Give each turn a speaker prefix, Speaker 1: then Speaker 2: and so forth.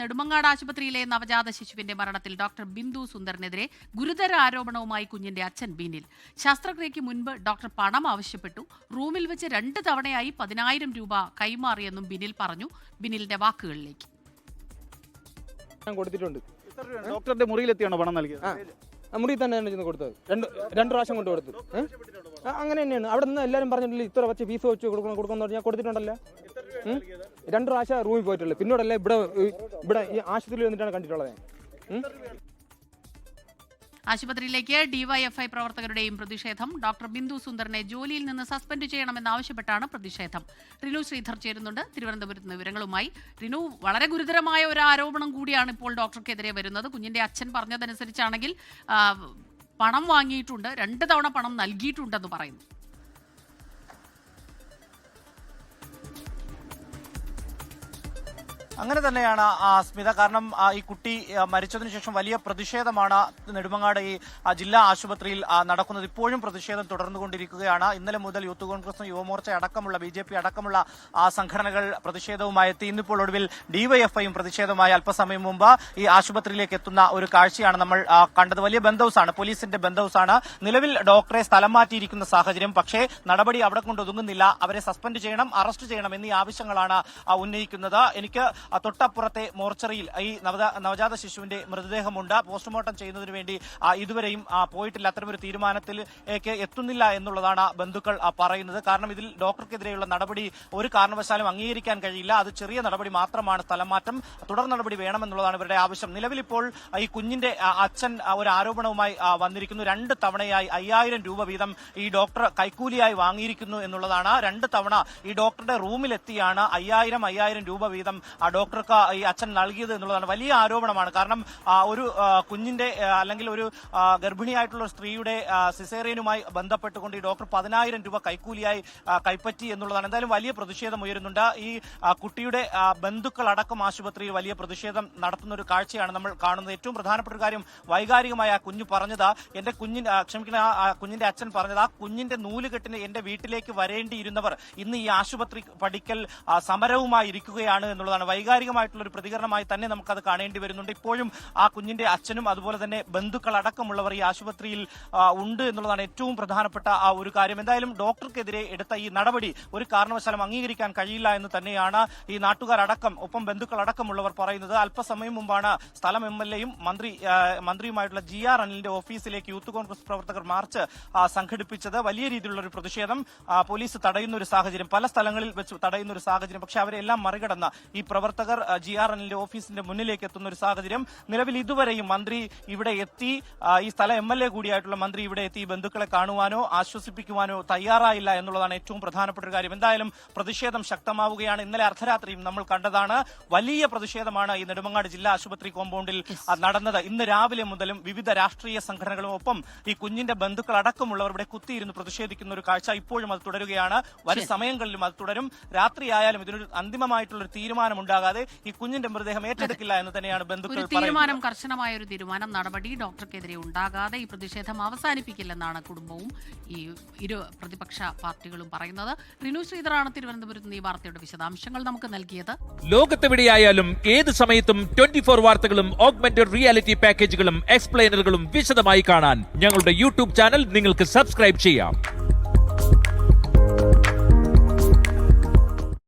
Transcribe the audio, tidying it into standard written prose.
Speaker 1: നെടുമങ്ങാട് ആശുപത്രിയിലെ നവജാത ശിശുവിന്റെ മരണത്തിൽ ഡോക്ടർ ബിന്ദു സുന്ദറിനെതിരെ ഗുരുതര ആരോപണവുമായി കുഞ്ഞിന്റെ അച്ഛൻ ബിനിൽ. ശസ്ത്രക്രിയയ്ക്ക് മുൻപ് ഡോക്ടർ പണം ആവശ്യപ്പെട്ടു. റൂമിൽ വെച്ച് 2 തവണയായി 10,000 രൂപ കൈമാറിയെന്നും ബിനിൽ പറഞ്ഞു. ബിനിലിന്റെ വാക്കുകളിലേക്ക്.
Speaker 2: ഡോക്ടറുടെ മുറിയിലെത്തിയാണോ പണം നൽകിയത്?
Speaker 3: മുറി തന്നെയാണ് ചെന്ന് കൊടുത്തത്. രണ്ട് പ്രാവശ്യം കൊണ്ട് കൊടുത്തു. അങ്ങനെ തന്നെയാണ്. അവിടെ നിന്ന് എല്ലാവരും പറഞ്ഞിട്ടില്ല ഇത്ര വെച്ച് ഫീസ് വെച്ച് കൊടുക്കുന്ന ഞാൻ കൊടുത്തിട്ടുണ്ടല്ലോ. 2 പ്രാവശ്യം റൂമിൽ പോയിട്ടുള്ളൂ. പിന്നോടല്ല ഇവിടെ ഈ ആശുപത്രിയിൽ വന്നിട്ടാണ് കണ്ടിട്ടുള്ളത്.
Speaker 1: ആശുപത്രിയിലേക്ക് ഡിവൈഎഫ്ഐ പ്രവർത്തകരുടെയും പ്രതിഷേധം. ഡോക്ടർ ബിന്ദു സുന്ദറിനെ ജോലിയിൽ നിന്ന് സസ്പെൻഡ് ചെയ്യണമെന്നാവശ്യപ്പെട്ടാണ് പ്രതിഷേധം. റിനു ശ്രീധർ ചേരുന്നുണ്ട് തിരുവനന്തപുരത്ത് നിന്ന് വിവരങ്ങളുമായി. റിനു, വളരെ ഗുരുതരമായ ഒരു ആരോപണം കൂടിയാണ് ഇപ്പോൾ ഡോക്ടർക്കെതിരെ വരുന്നത്. കുഞ്ഞിന്റെ അച്ഛൻ പറഞ്ഞതനുസരിച്ചാണെങ്കിൽ പണം വാങ്ങിയിട്ടുണ്ട്, 2 തവണ പണം നൽകിയിട്ടുണ്ടെന്ന് പറയുന്നു.
Speaker 4: അങ്ങനെ തന്നെയാണ് സ്മിത. കാരണം ഈ കുട്ടി മരിച്ചതിനു ശേഷം വലിയ പ്രതിഷേധമാണ് നെടുമങ്ങാട് ഈ ജില്ലാ ആശുപത്രിയിൽ നടക്കുന്നത്. ഇപ്പോഴും പ്രതിഷേധം തുടർന്നുകൊണ്ടിരിക്കുകയാണ്. ഇന്നലെ മുതൽ യൂത്ത് കോൺഗ്രസും യുവമോർച്ച അടക്കമുള്ള BJP അടക്കമുള്ള സംഘടനകൾ പ്രതിഷേധവുമായി എത്തി. ഇന്നിപ്പോൾ ഒടുവിൽ ഡിവൈഎഫ്ഐയും പ്രതിഷേധവുമായി അല്പസമയം മുമ്പ് ഈ ആശുപത്രിയിലേക്ക് എത്തുന്ന ഒരു കാഴ്ചയാണ് നമ്മൾ കണ്ടത്. വലിയ ബന്ധൌസാണ്, പോലീസിന്റെ ബന്ധൌസാണ്. നിലവിൽ ഡോക്ടറെ സ്ഥലം മാറ്റിയിരിക്കുന്ന സാഹചര്യം. പക്ഷേ നടപടി അവിടെ കൊണ്ട് ഒതുങ്ങുന്നില്ല. അവരെ സസ്പെൻഡ് ചെയ്യണം, അറസ്റ്റ് ചെയ്യണം എന്നീ ആവശ്യങ്ങളാണ് ഉന്നയിക്കുന്നത്. എനിക്ക് തൊട്ടപ്പുറത്തെ മോർച്ചറിയിൽ ഈ നവജാത ശിശുവിന്റെ മൃതദേഹമുണ്ട്. പോസ്റ്റ്മോർട്ടം ചെയ്യുന്നതിന് വേണ്ടി ഇതുവരെയും പോയിട്ടില്ല. അത്തരമൊരു തീരുമാനത്തിലേക്ക് എത്തുന്നില്ല എന്നുള്ളതാണ് ബന്ധുക്കൾ പറയുന്നത്. കാരണം ഇതിൽ ഡോക്ടർക്കെതിരെയുള്ള നടപടി ഒരു കാരണവശാലും അംഗീകരിക്കാൻ കഴിയില്ല. അത് ചെറിയ നടപടി മാത്രമാണ്. സ്ഥലം മാറ്റം, തുടർ നടപടി വേണമെന്നുള്ളതാണ് ഇവരുടെ ആവശ്യം. നിലവിൽ ഇപ്പോൾ ഈ കുഞ്ഞിന്റെ അച്ഛൻ ഒരു ആരോപണവുമായി വന്നിരിക്കുന്നു. 2 തവണയായി 5,000 രൂപ വീതം ഈ ഡോക്ടർ കൈക്കൂലിയായി വാങ്ങിയിരിക്കുന്നു എന്നുള്ളതാണ്. 2 തവണ ഈ ഡോക്ടറുടെ റൂമിലെത്തിയാണ് 5,000 രൂപ വീതം ഡോക്ടർക്ക് ഈ അച്ഛൻ നൽകിയത് എന്നുള്ളതാണ് വലിയ ആരോപണമാണ്. കാരണം ഒരു കുഞ്ഞിന്റെ അല്ലെങ്കിൽ ഒരു ഗർഭിണിയായിട്ടുള്ള സ്ത്രീയുടെ സിസേറിയനുമായി ബന്ധപ്പെട്ടുകൊണ്ട് ഈ ഡോക്ടർ 10,000 രൂപ കൈക്കൂലിയായി കൈപ്പറ്റി എന്നുള്ളതാണ്. എന്തായാലും വലിയ പ്രതിഷേധം ഉയരുന്നുണ്ട്. ഈ കുട്ടിയുടെ ബന്ധുക്കളടക്കം ആശുപത്രിയിൽ വലിയ പ്രതിഷേധം നടത്തുന്ന ഒരു കാഴ്ചയാണ് നമ്മൾ കാണുന്നത്. ഏറ്റവും പ്രധാനപ്പെട്ട ഒരു കാര്യം വൈകാരികമായി ആ കുഞ്ഞ് പറഞ്ഞത്, എന്റെ കുഞ്ഞിന്റെ അച്ഛൻ പറഞ്ഞത്, ആ കുഞ്ഞിന്റെ നൂലുകെട്ടിന് എന്റെ വീട്ടിലേക്ക് വരേണ്ടിയിരുന്നവർ ഇന്ന് ഈ ആശുപത്രി പടിക്കൽ സമരവുമായി ഇരിക്കുകയാണ് എന്നുള്ളതാണ്. വൈകാരികമായിട്ടുള്ള ഒരു പ്രതികരണമായി തന്നെ നമുക്കത് കാണേണ്ടി വരുന്നുണ്ട്. ഇപ്പോഴും ആ കുഞ്ഞിന്റെ അച്ഛനും അതുപോലെ തന്നെ ബന്ധുക്കൾ അടക്കമുള്ളവർ ഈ ആശുപത്രിയിൽ ഉണ്ട് എന്നുള്ളതാണ് ഏറ്റവും പ്രധാനപ്പെട്ട ആ ഒരു കാര്യം. എന്തായാലും ഡോക്ടർക്കെതിരെ എടുത്ത ഈ നടപടി ഒരു കാരണവശാലും അംഗീകരിക്കാൻ കഴിയില്ല എന്ന് തന്നെയാണ് ഈ നാട്ടുകാരടക്കം ഒപ്പം ബന്ധുക്കൾ അടക്കമുള്ളവർ പറയുന്നത്. അല്പസമയം മുമ്പാണ് സ്ഥലം MLAയും മന്ത്രിയുമായിട്ടുള്ള GR അനിലിന്റെ ഓഫീസിലേക്ക് യൂത്ത് കോൺഗ്രസ് പ്രവർത്തകർ മാർച്ച് സംഘടിപ്പിച്ചത്. വലിയ രീതിയിലുള്ള ഒരു പ്രതിഷേധം പോലീസ് തടയുന്ന ഒരു സാഹചര്യം, പല സ്ഥലങ്ങളിൽ വെച്ച് തടയുന്ന ഒരു സാഹചര്യം. പക്ഷെ അവരെല്ലാം മറികടന്ന ഈ പ്രവർത്തകർ GR അനിലിന്റെ ഓഫീസിന്റെ മുന്നിലേക്ക് എത്തുന്ന ഒരു സാഹചര്യം. നിലവിൽ ഇതുവരെയും മന്ത്രി ഇവിടെ എത്തി, ഈ സ്ഥലം MLA കൂടിയായിട്ടുള്ള മന്ത്രി ഇവിടെ എത്തി ബന്ധുക്കളെ കാണുവാനോ ആശ്വസിപ്പിക്കുവാനോ തയ്യാറായില്ല എന്നുള്ളതാണ് ഏറ്റവും പ്രധാനപ്പെട്ട ഒരു കാര്യം. എന്തായാലും പ്രതിഷേധം ശക്തമാവുകയാണ്. ഇന്നലെ അർദ്ധരാത്രിയും നമ്മൾ കണ്ടതാണ്. വലിയ പ്രതിഷേധമാണ് ഈ നെടുമങ്ങാട് ജില്ലാ ആശുപത്രി കോമ്പൗണ്ടിൽ നടന്നത്. ഇന്ന് രാവിലെ മുതലും വിവിധ രാഷ്ട്രീയ സംഘടനകളും ഒപ്പം ഈ കുഞ്ഞിന്റെ ബന്ധുക്കൾ അടക്കമുള്ളവർ ഇവിടെ കുത്തിയിരുന്ന് പ്രതിഷേധിക്കുന്ന ഒരു കാഴ്ച ഇപ്പോഴും അത് തുടരുകയാണ്. വരും സമയങ്ങളിലും അത് തുടരും. രാത്രിയായാലും ഇതിനൊരു അന്തിമമായിട്ടുള്ള ഒരു തീരുമാനം ഉണ്ടാകാതെ ഈ കുഞ്ഞിന്റെ മൃതദേഹം ഏറ്റെടുക്കില്ല എന്ന് തന്നെയാണ് ബന്ധുക്കൾ
Speaker 1: പറയുന്നത്. കർശനമായ ഒരു തീരുമാനം, നടപടി ഡോക്ടർക്കെതിരെ ഉണ്ടാകാതെ ഈ പ്രതിഷേധം അവസാനിപ്പിക്കില്ലെന്നാണ് കുടുംബവും ഈ ഇരു പ്രതിപക്ഷ പാർട്ടികളും പറയുന്നത്. റിനു ശ്രീധറാണ് തിരുവനന്തപുരത്ത് നിന്ന് ഈ വാർത്തയുടെ വിശദാംശങ്ങൾ നമുക്ക് നൽകിയത്.
Speaker 5: ലോകത്തെവിടെയായാലും ഏത് സമയത്തും 24 വാർത്തകളും ഓഗ്മെന്റഡ് റിയാലിറ്റി പാക്കേജുകളും എക്സ്പ്ലെയിനറുകളും വിശദമായി കാണാൻ ഞങ്ങളുടെ YouTube ചാനൽ നിങ്ങൾക്ക് സബ്സ്ക്രൈബ് ചെയ്യാം.